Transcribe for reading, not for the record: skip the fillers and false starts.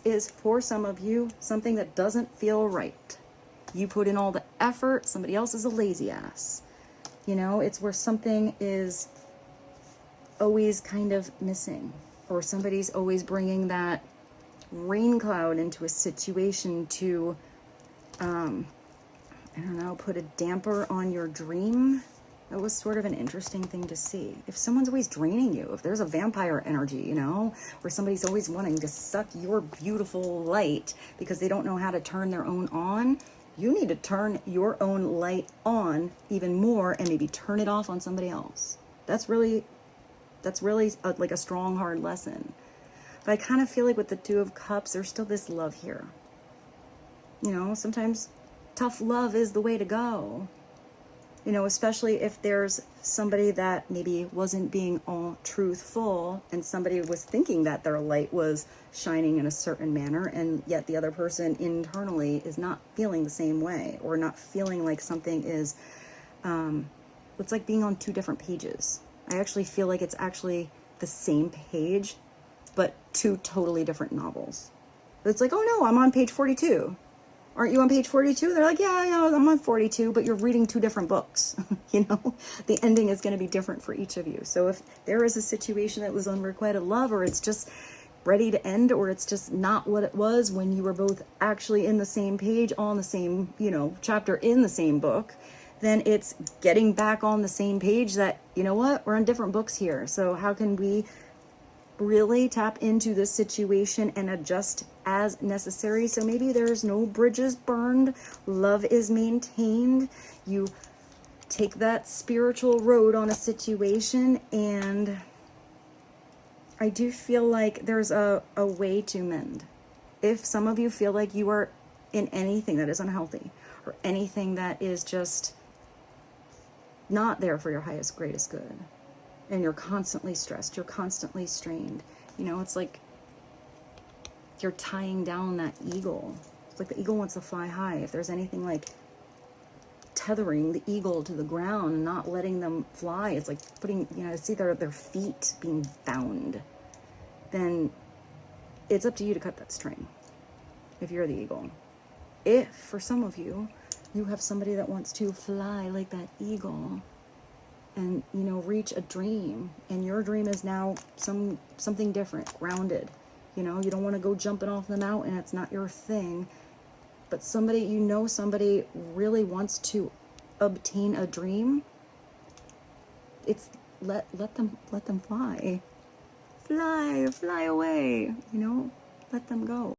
is, for some of you, something that doesn't feel right. You put in all the effort, somebody else is a lazy ass. You know, it's where something is always kind of missing, or somebody's always bringing that rain cloud into a situation to, I don't know, put a damper on your dream. That was sort of an interesting thing to see. If someone's always draining you, if there's a vampire energy, you know, where somebody's always wanting to suck your beautiful light because they don't know how to turn their own on, you need to turn your own light on even more and maybe turn it off on somebody else. That's really like a strong, hard lesson. But I kind of feel like with the Two of Cups, there's still this love here. You know, sometimes tough love is the way to go. You know, especially if there's somebody that maybe wasn't being all truthful and somebody was thinking that their light was shining in a certain manner, and yet the other person internally is not feeling the same way, or not feeling like something is, it's like being on two different pages. I actually feel like it's actually the same page, but two totally different novels. It's like, oh no, I'm on page 42. Aren't you on page 42? They're like, yeah, I'm on 42, but you're reading two different books. You know, the ending is going to be different for each of you. So if there is a situation that was unrequited love, or it's just ready to end, or it's just not what it was when you were both actually in the same page, on the same, you know, chapter in the same book, then it's getting back on the same page that, you know what, we're on different books here. So how can we really tap into this situation and adjust as necessary? So maybe there's no bridges burned, love is maintained, you take that spiritual road on a situation, and I do feel like there's a way to mend. If some of you feel like you are in anything that is unhealthy, or anything that is just not there for your highest, greatest good, and you're constantly stressed, you're constantly strained, you know, it's like you're tying down that eagle. It's like the eagle wants to fly high. If there's anything like tethering the eagle to the ground and not letting them fly, it's like putting, you know, see their feet being bound, then it's up to you to cut that string if you're the eagle. If, for some of you, you have somebody that wants to fly like that eagle, and, you know, reach a dream, and your dream is now something different, grounded. You know, you don't want to go jumping off the mountain, it's not your thing. But somebody, you know, somebody really wants to obtain a dream. It's let them fly. Fly away, you know, let them go.